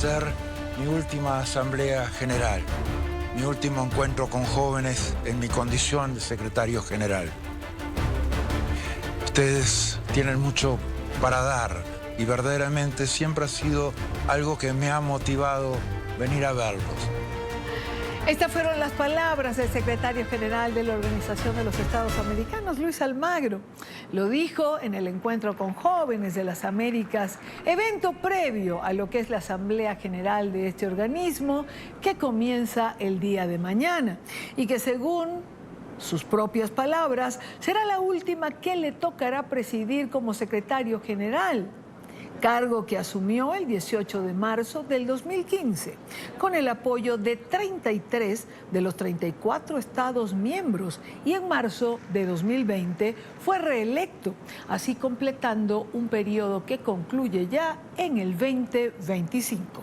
Ser mi última asamblea general, mi último encuentro con jóvenes en mi condición de secretario general. Ustedes tienen mucho para dar y verdaderamente siempre ha sido algo que me ha motivado venir a verlos. Estas fueron las palabras del secretario general de la Organización de los Estados Americanos, Luis Almagro. Lo dijo en el encuentro con jóvenes de las Américas, evento previo a lo que es la Asamblea General de este organismo, que comienza el día de mañana y que, según sus propias palabras, será la última que le tocará presidir como secretario general, cargo que asumió el 18 de marzo del 2015, con el apoyo de 33 de los 34 estados miembros, y en marzo de 2020 fue reelecto, así completando un periodo que concluye ya en el 2025.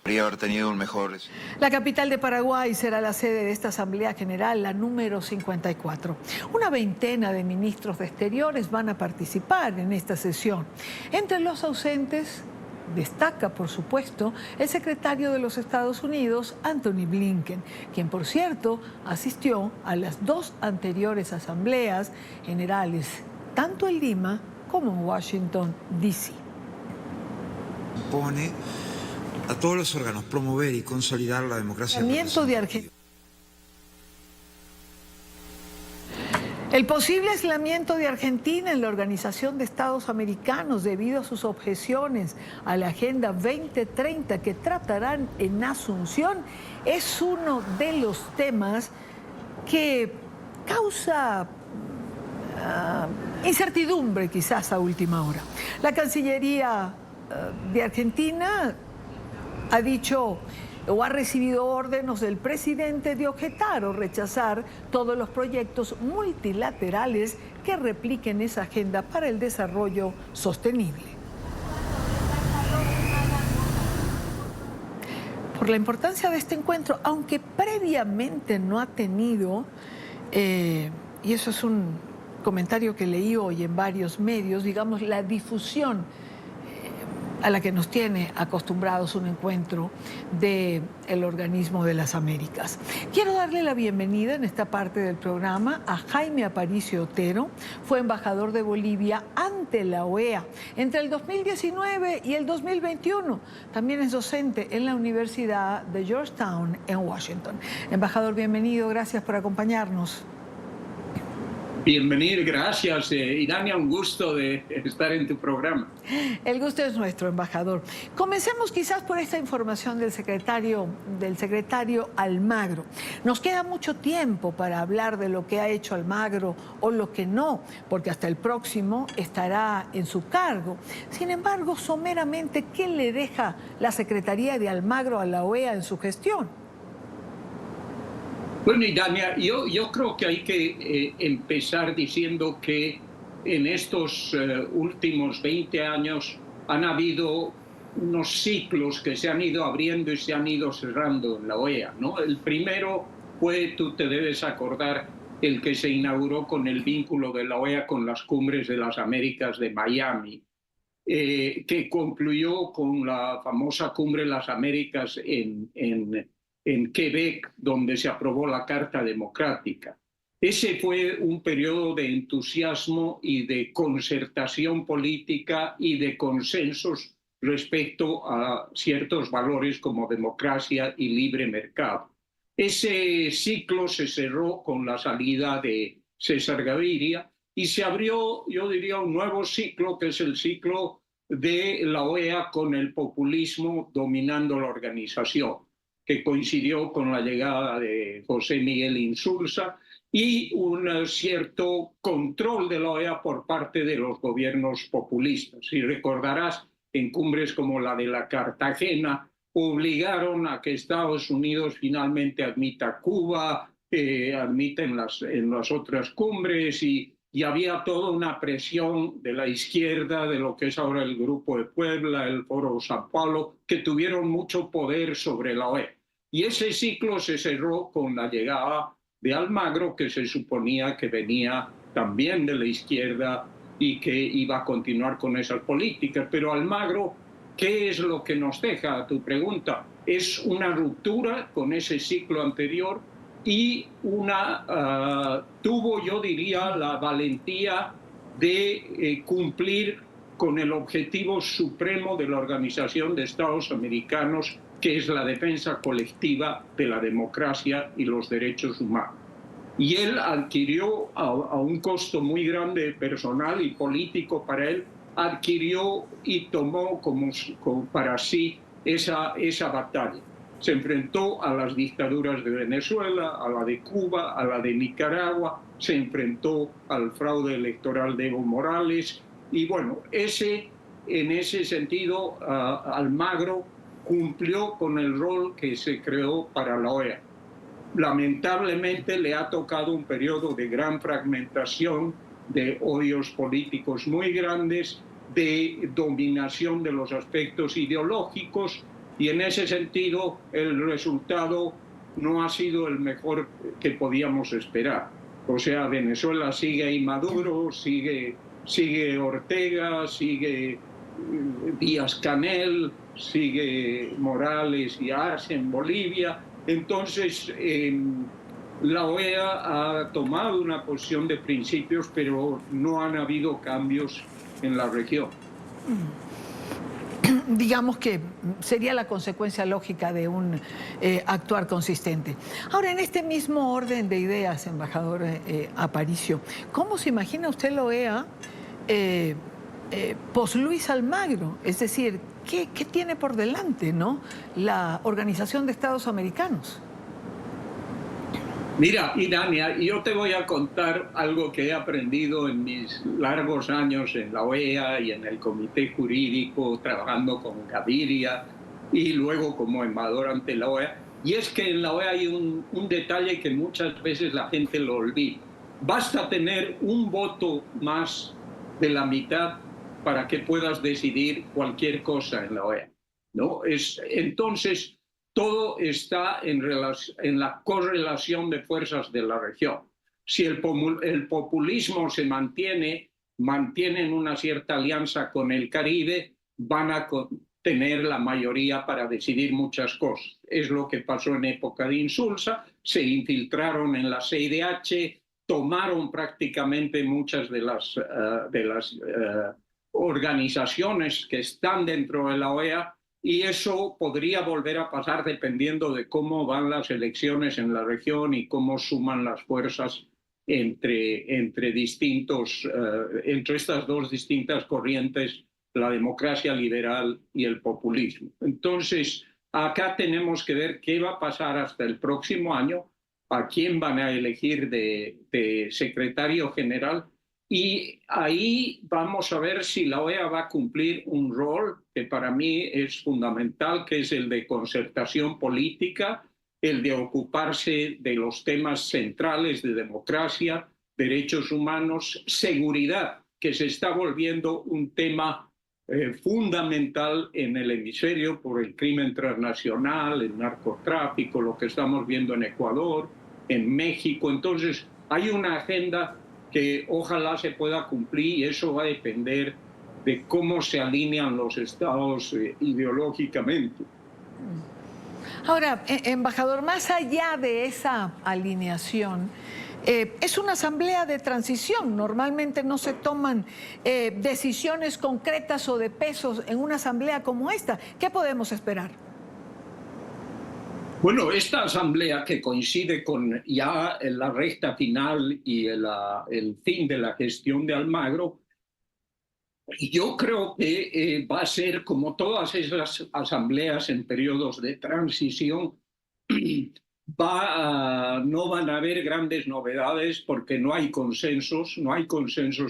Podría haber tenido un mejor... La capital de Paraguay será la sede de esta Asamblea General, la número 54. Una veintena de ministros de Exteriores van a participar en esta sesión. Entre los ausentes destaca, por supuesto, el secretario de los Estados Unidos, Antony Blinken, quien, por cierto, asistió a las dos anteriores asambleas generales, tanto en Lima como en Washington, D.C. Pone a todos los órganos promover y consolidar la democracia. El posible aislamiento de Argentina en la Organización de Estados Americanos debido a sus objeciones a la Agenda 2030 que tratarán en Asunción es uno de los temas que causa incertidumbre quizás a última hora. La Cancillería de Argentina ha dicho o ha recibido órdenes del presidente de objetar o rechazar todos los proyectos multilaterales que repliquen esa agenda para el desarrollo sostenible. Por la importancia de este encuentro, aunque previamente no ha tenido, y eso es un comentario que leí hoy en varios medios, digamos, la difusión a la que nos tiene acostumbrados un encuentro del organismo de las Américas. Quiero darle la bienvenida en esta parte del programa a Jaime Aparicio Otero. Fue embajador de Bolivia ante la OEA entre el 2019 y el 2021. También es docente en la Universidad de Georgetown en Washington. Embajador, bienvenido, gracias por acompañarnos. Bienvenido, gracias, Irania, un gusto de estar en tu programa. El gusto es nuestro, embajador. Comencemos quizás por esta información del secretario Almagro. Nos queda mucho tiempo para hablar de lo que ha hecho Almagro o lo que no, porque hasta el próximo estará en su cargo. Sin embargo, someramente, ¿qué le deja la Secretaría de Almagro a la OEA en su gestión? Bueno, Idania, yo creo que hay que empezar diciendo que en estos últimos 20 años han habido unos ciclos que se han ido abriendo y se han ido cerrando en la OEA, ¿no? El primero fue, tú te debes acordar, el que se inauguró con el vínculo de la OEA con las cumbres de las Américas de Miami, que concluyó con la famosa cumbre de las Américas en Quebec, donde se aprobó la Carta Democrática. Ese fue un periodo de entusiasmo y de concertación política y de consensos respecto a ciertos valores como democracia y libre mercado. Ese ciclo se cerró con la salida de César Gaviria y se abrió, yo diría, un nuevo ciclo, que es el ciclo de la OEA con el populismo dominando la organización, que coincidió con la llegada de José Miguel Insulza y un cierto control de la OEA por parte de los gobiernos populistas. Si recordarás, en cumbres como la de la Cartagena, obligaron a que Estados Unidos finalmente admita Cuba, admita en las otras cumbres, y había toda una presión de la izquierda, de lo que es ahora el Grupo de Puebla, el Foro Sao Paulo, que tuvieron mucho poder sobre la OEA. Y ese ciclo se cerró con la llegada de Almagro, que se suponía que venía también de la izquierda y que iba a continuar con esas políticas. Pero Almagro ¿qué es lo que nos deja? A tu pregunta, es una ruptura con ese ciclo anterior y tuvo, yo diría, la valentía de cumplir con el objetivo supremo de la Organización de Estados Americanos, que es la defensa colectiva de la democracia y los derechos humanos. Y él adquirió, a un costo muy grande personal y político para él, adquirió y tomó como para sí esa batalla. Se enfrentó a las dictaduras de Venezuela, a la de Cuba, a la de Nicaragua, se enfrentó al fraude electoral de Evo Morales y bueno, en ese sentido Almagro cumplió con el rol que se creó para la OEA. Lamentablemente le ha tocado un periodo de gran fragmentación, de odios políticos muy grandes, de dominación de los aspectos ideológicos, y en ese sentido el resultado no ha sido el mejor que podíamos esperar. O sea, Venezuela sigue ahí Maduro, sigue Ortega, sigue Díaz-Canel, sigue Morales y Arce en Bolivia. Entonces, la OEA ha tomado una posición de principios, pero no han habido cambios en la región. Digamos que sería la consecuencia lógica de un actuar consistente. Ahora, en este mismo orden de ideas, embajador Aparicio, ¿cómo se imagina usted la OEA pos Luis Almagro? Es decir, ¿qué tiene por delante, ¿no?, la Organización de Estados Americanos? Mira, Irania, yo te voy a contar algo que he aprendido en mis largos años en la OEA y en el Comité Jurídico, trabajando con Gaviria y luego como embajador ante la OEA. Y es que en la OEA hay un detalle que muchas veces la gente lo olvida. Basta tener un voto más de la mitad para que puedas decidir cualquier cosa en la OEA, ¿no? Entonces, todo está en la correlación de fuerzas de la región. Si el populismo se mantienen una cierta alianza con el Caribe, van a tener la mayoría para decidir muchas cosas. Es lo que pasó en época de Insulza, se infiltraron en la CIDH, tomaron prácticamente muchas de las organizaciones que están dentro de la OEA, y eso podría volver a pasar dependiendo de cómo van las elecciones en la región y cómo suman las fuerzas entre estas dos distintas corrientes, la democracia liberal y el populismo. Entonces, acá tenemos que ver qué va a pasar hasta el próximo año, a quién van a elegir de secretario general. Y ahí vamos a ver si la OEA va a cumplir un rol que para mí es fundamental, que es el de concertación política, el de ocuparse de los temas centrales de democracia, derechos humanos, seguridad, que se está volviendo un tema fundamental en el hemisferio por el crimen transnacional, el narcotráfico, lo que estamos viendo en Ecuador, en México. Entonces, hay una agenda que ojalá se pueda cumplir, y eso va a depender de cómo se alinean los estados ideológicamente. Ahora, embajador, más allá de esa alineación, es una asamblea de transición. Normalmente no se toman decisiones concretas o de pesos en una asamblea como esta. ¿Qué podemos esperar? Bueno, esta asamblea, que coincide con ya la recta final y el fin de la gestión de Almagro, yo creo que va a ser como todas esas asambleas en periodos de transición. No van a haber grandes novedades porque no hay consensos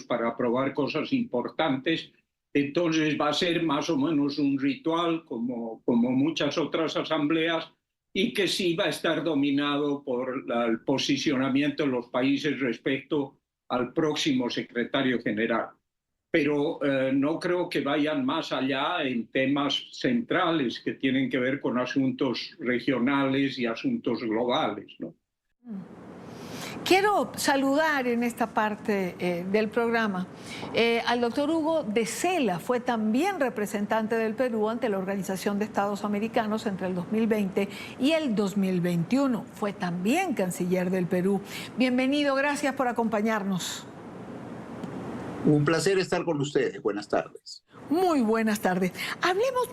para aprobar cosas importantes. Entonces va a ser más o menos un ritual como muchas otras asambleas, y que sí va a estar dominado por el posicionamiento de los países respecto al próximo secretario general. Pero no creo que vayan más allá en temas centrales que tienen que ver con asuntos regionales y asuntos globales, ¿no? Quiero saludar en esta parte del programa al doctor Hugo de Sela. Fue también representante del Perú ante la Organización de Estados Americanos entre el 2020 y el 2021. Fue también canciller del Perú. Bienvenido, gracias por acompañarnos. Un placer estar con ustedes. Buenas tardes. Muy buenas tardes. Hablemos,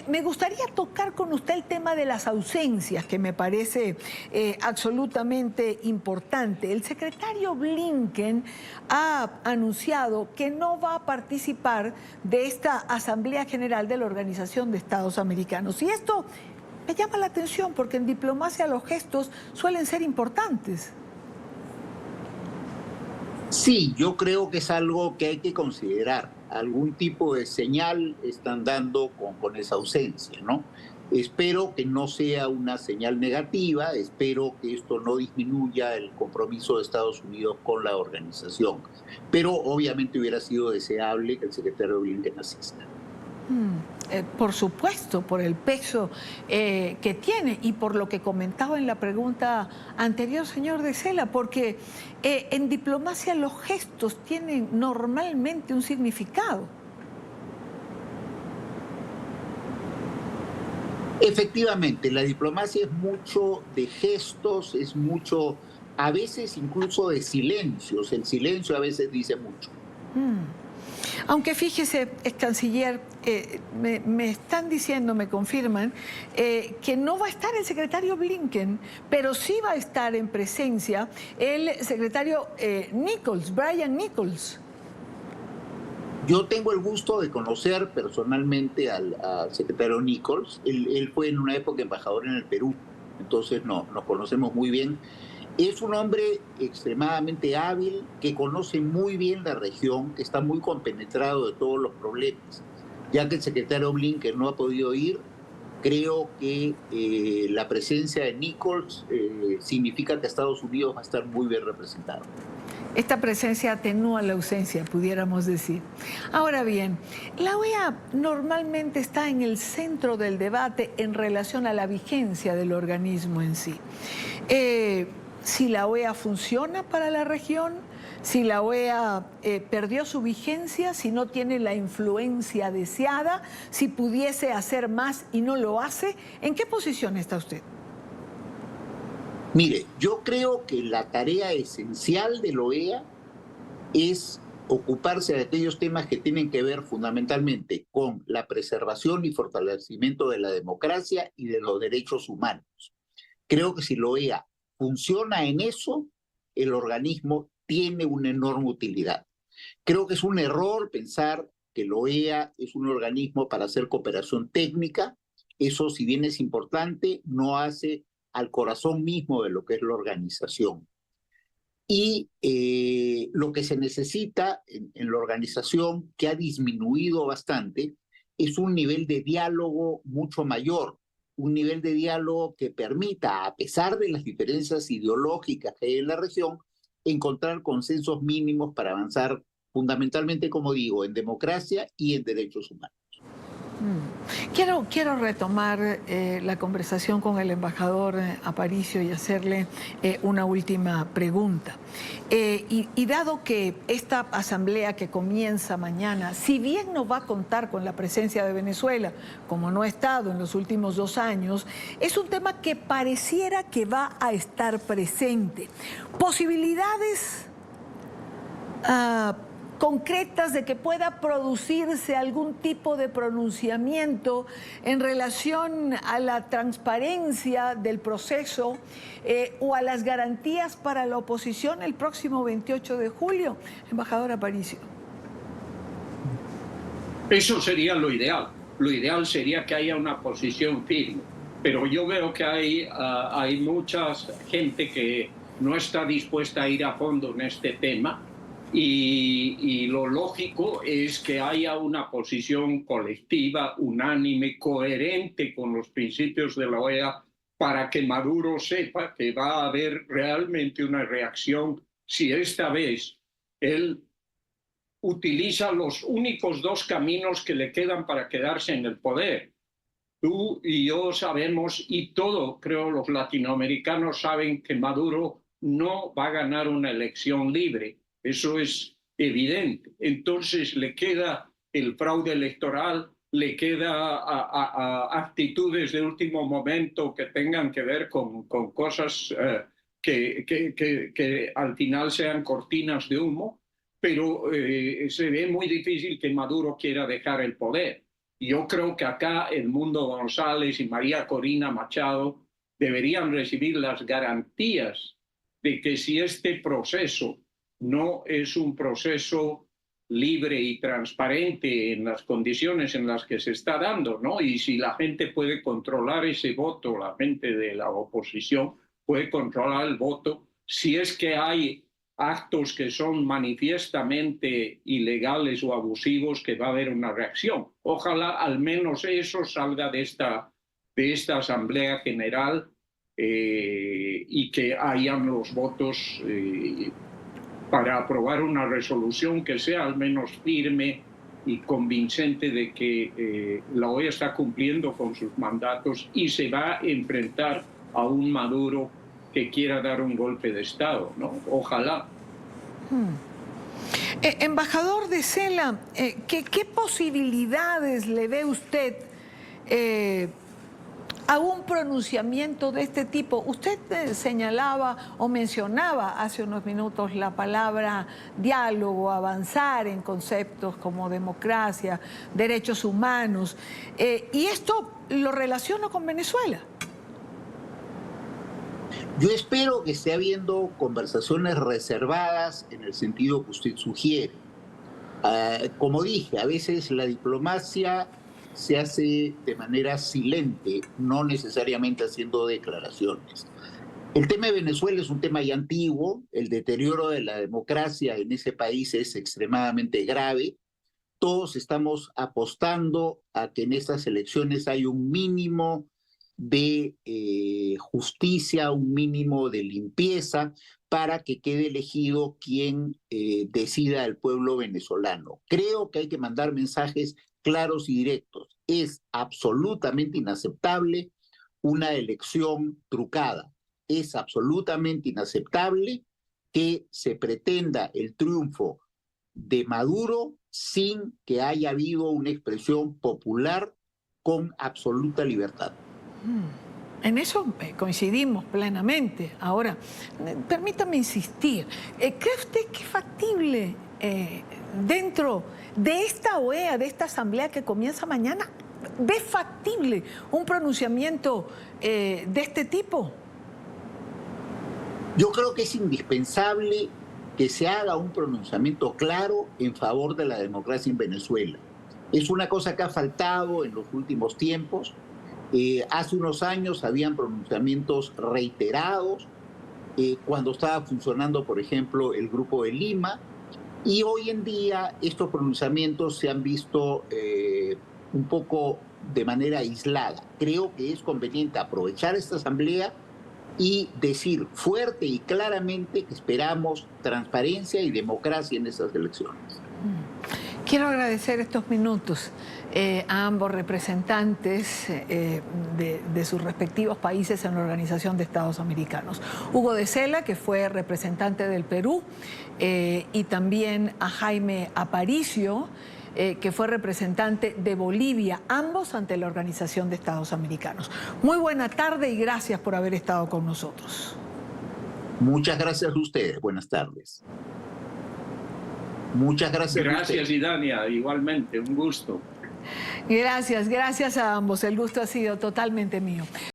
me gustaría tocar con usted el tema de las ausencias, que me parece absolutamente importante. El secretario Blinken ha anunciado que no va a participar de esta Asamblea General de la Organización de Estados Americanos. Y esto me llama la atención porque en diplomacia los gestos suelen ser importantes. Sí, yo creo que es algo que hay que considerar. Algún tipo de señal están dando con esa ausencia, ¿no? Espero que no sea una señal negativa, espero que esto no disminuya el compromiso de Estados Unidos con la organización, pero obviamente hubiera sido deseable que el secretario Blinken asista. Por supuesto, por el peso que tiene y por lo que comentaba en la pregunta anterior, señor de Sela, porque en diplomacia los gestos tienen normalmente un significado. Efectivamente, la diplomacia es mucho de gestos, es mucho, a veces incluso de silencios. El silencio a veces dice mucho. Aunque fíjese, canciller, me están diciendo, me confirman, que no va a estar el secretario Blinken, pero sí va a estar en presencia el secretario Nichols, Brian Nichols. Yo tengo el gusto de conocer personalmente al secretario Nichols. Él fue en una época embajador en el Perú, entonces nos conocemos muy bien. Es un hombre extremadamente hábil, que conoce muy bien la región, que está muy compenetrado de todos los problemas. Ya que el secretario Blinken no ha podido ir, creo que la presencia de Nichols significa que Estados Unidos va a estar muy bien representado. Esta presencia atenúa la ausencia, pudiéramos decir. Ahora bien, la OEA normalmente está en el centro del debate en relación a la vigencia del organismo en sí. Si la OEA funciona para la región, si la OEA perdió su vigencia, si no tiene la influencia deseada, si pudiese hacer más y no lo hace, ¿en qué posición está usted? Mire, yo creo que la tarea esencial de la OEA es ocuparse de aquellos temas que tienen que ver fundamentalmente con la preservación y fortalecimiento de la democracia y de los derechos humanos. Creo que si la OEA funciona en eso, el organismo tiene una enorme utilidad. Creo que es un error pensar que la OEA es un organismo para hacer cooperación técnica. Eso, si bien es importante, no hace al corazón mismo de lo que es la organización. Y lo que se necesita en la organización, que ha disminuido bastante, es un nivel de diálogo mucho mayor, un nivel de diálogo que permita, a pesar de las diferencias ideológicas que hay en la región, encontrar consensos mínimos para avanzar fundamentalmente, como digo, en democracia y en derechos humanos. Quiero retomar la conversación con el embajador Aparicio y hacerle una última pregunta. Y dado que esta asamblea que comienza mañana, si bien no va a contar con la presencia de Venezuela, como no ha estado en los últimos 2 años, es un tema que pareciera que va a estar presente. Posibilidades concretas de que pueda producirse algún tipo de pronunciamiento en relación a la transparencia del proceso o a las garantías para la oposición el próximo 28 de julio, embajador Aparicio. Eso sería lo ideal. Lo ideal sería que haya una posición firme. Pero yo veo que hay mucha gente que no está dispuesta a ir a fondo en este tema. Y lo lógico es que haya una posición colectiva, unánime, coherente con los principios de la OEA para que Maduro sepa que va a haber realmente una reacción si esta vez él utiliza los únicos 2 caminos que le quedan para quedarse en el poder. Tú y yo sabemos, y creo los latinoamericanos saben, que Maduro no va a ganar una elección libre. Eso es evidente. Entonces le queda el fraude electoral, le queda a actitudes de último momento que tengan que ver con cosas que al final sean cortinas de humo, pero se ve muy difícil que Maduro quiera dejar el poder. Yo creo que acá Edmundo González y María Corina Machado deberían recibir las garantías de que si este proceso no es un proceso libre y transparente en las condiciones en las que se está dando, ¿no? Y si la gente puede controlar ese voto, la gente de la oposición puede controlar el voto, si es que hay actos que son manifiestamente ilegales o abusivos, que va a haber una reacción. Ojalá al menos eso salga de esta Asamblea General y que hayan los votos para aprobar una resolución que sea al menos firme y convincente de que la OEA está cumpliendo con sus mandatos y se va a enfrentar a un Maduro que quiera dar un golpe de Estado, ¿no? Ojalá. Embajador de Cela, ¿qué posibilidades le ve usted a un pronunciamiento de este tipo? Usted señalaba o mencionaba hace unos minutos la palabra diálogo, avanzar en conceptos como democracia, derechos humanos, y esto lo relaciono con Venezuela. Yo espero que esté habiendo conversaciones reservadas en el sentido que usted sugiere. Como dije, a veces la diplomacia se hace de manera silente, no necesariamente haciendo declaraciones. El tema de Venezuela es un tema ya antiguo, el deterioro de la democracia en ese país es extremadamente grave. Todos estamos apostando a que en estas elecciones hay un mínimo de justicia, un mínimo de limpieza para que quede elegido quien decida el pueblo venezolano. Creo que hay que mandar mensajes claros y directos. Es absolutamente inaceptable una elección trucada. Es absolutamente inaceptable que se pretenda el triunfo de Maduro sin que haya habido una expresión popular con absoluta libertad. En eso coincidimos plenamente. Ahora, permítame insistir. ¿Cree usted que es factible dentro de esta OEA, de esta asamblea que comienza mañana, ve factible un pronunciamiento de este tipo? Yo creo que es indispensable que se haga un pronunciamiento claro en favor de la democracia en Venezuela. Es una cosa que ha faltado en los últimos tiempos. Hace unos años habían pronunciamientos reiterados cuando estaba funcionando, por ejemplo, el Grupo de Lima, y hoy en día estos pronunciamientos se han visto un poco de manera aislada. Creo que es conveniente aprovechar esta asamblea y decir fuerte y claramente que esperamos transparencia y democracia en estas elecciones. Quiero agradecer estos minutos a ambos representantes de sus respectivos países en la Organización de Estados Americanos. Hugo de Cela, que fue representante del Perú, y también a Jaime Aparicio, que fue representante de Bolivia, ambos ante la Organización de Estados Americanos. Muy buena tarde y gracias por haber estado con nosotros. Muchas gracias a ustedes. Buenas tardes. Muchas gracias. Gracias, Idania. Igualmente, un gusto. Gracias a ambos. El gusto ha sido totalmente mío.